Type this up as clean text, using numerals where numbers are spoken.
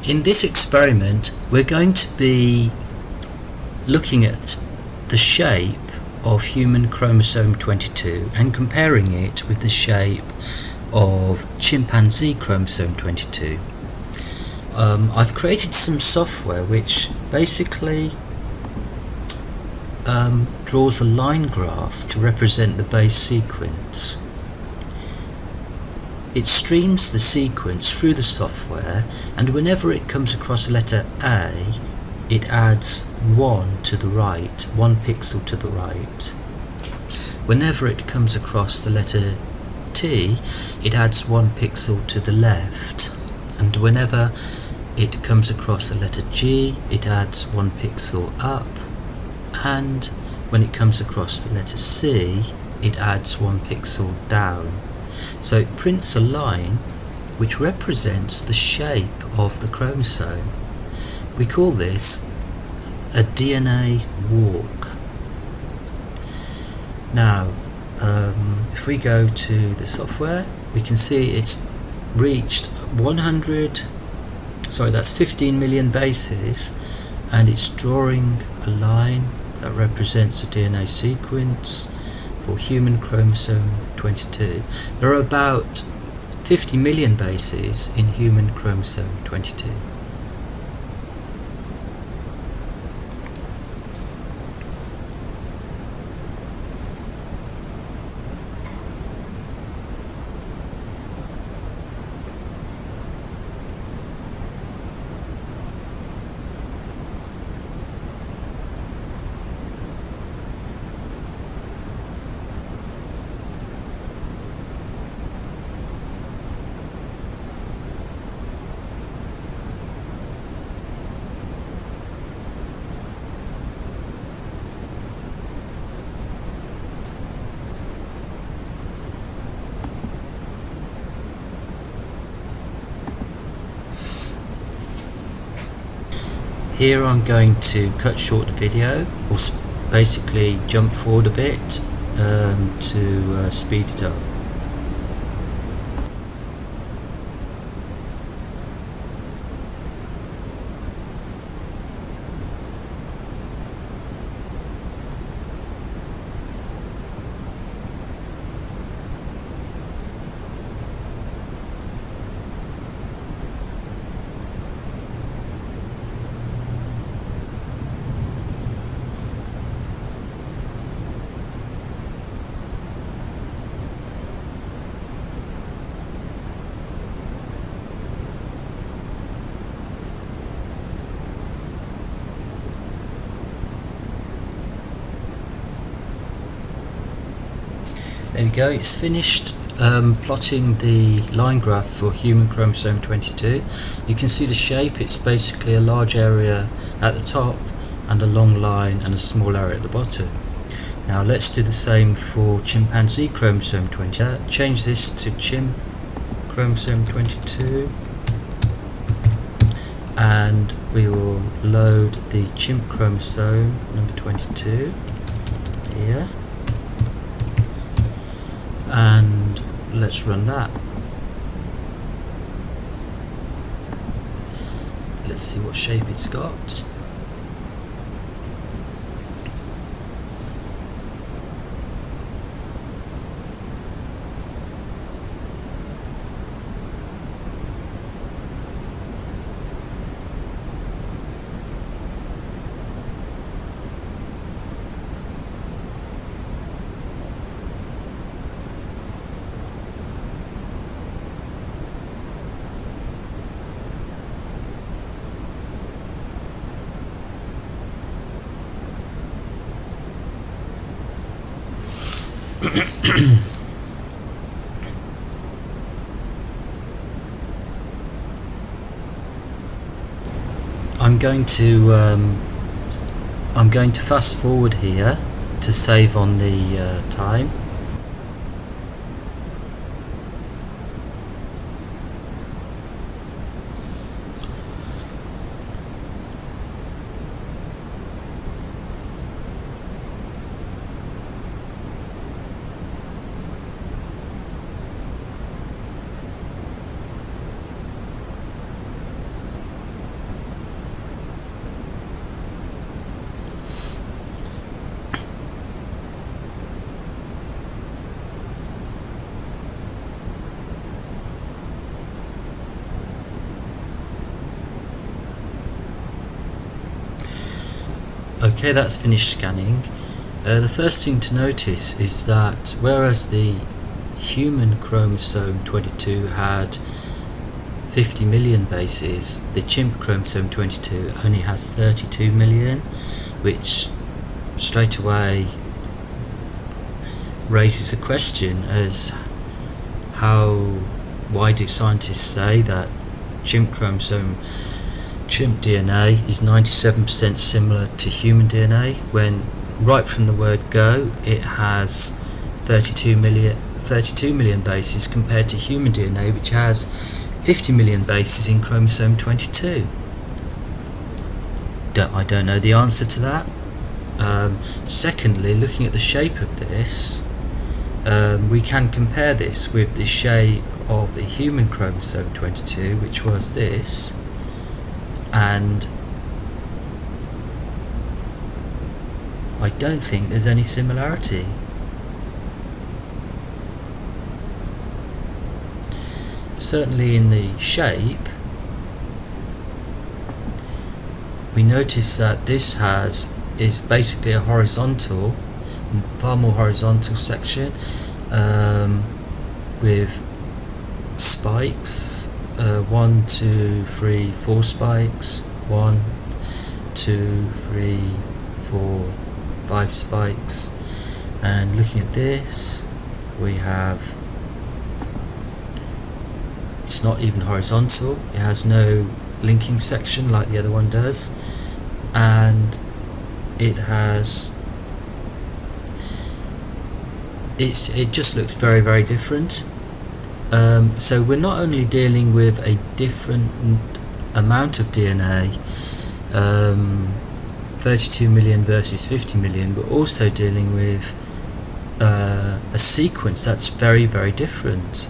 In this experiment, we're going to be looking at the shape of human chromosome 22 and comparing it with the shape of chimpanzee chromosome 22. I've created some software which basically draws a line graph to represent the base sequence. It streams the sequence through the software, and whenever it comes across the letter A, it adds 1 to the right, 1 pixel to the right. Whenever it comes across the letter T, it adds 1 pixel to the left, and whenever it comes across the letter G, it adds 1 pixel up, and when it comes across the letter C, it adds 1 pixel down. So it prints a line which represents the shape of the chromosome. We call this a DNA walk. Now, if we go to the software, we can see it's reached 15 million bases, and it's drawing a line that represents the DNA sequence for human chromosome 22. There are about 50 million bases in human chromosome 22. Here I'm going to cut short the video, or basically jump forward a bit to speed it up. There we go, it's finished plotting the line graph for human chromosome 22. You can see the shape. It's basically a large area at the top and a long line and a small area at the bottom. Now let's do the same for chimpanzee chromosome 22. Change this to chimp chromosome 22, and we will load the chimp chromosome number 22 here. And let's run that. Let's see what shape it's got. I'm going to fast forward here to save on the time. Okay, that's finished scanning. The first thing to notice is that whereas the human chromosome 22 had 50 million bases, the chimp chromosome 22 only has 32 million, which straight away raises a question as why do scientists say that chimp DNA is 97% similar to human DNA when right from the word go it has 32 million bases compared to human DNA, which has 50 million bases in chromosome 22. I don't know the answer to that. Secondly, looking at the shape of this, we can compare this with the shape of the human chromosome 22, which was this, and I don't think there's any similarity. Certainly in the shape, we notice that this is basically a horizontal, far more horizontal section with spikes, 1, 2, 3, 4 spikes, 1, 2, 3, 4, 5 spikes, and looking at this we have, it's not even horizontal, it has no linking section like the other one does, and it just looks very, very different. So we're not only dealing with a different amount of DNA, 32 million versus 50 million, but also dealing with a sequence that's very, very different.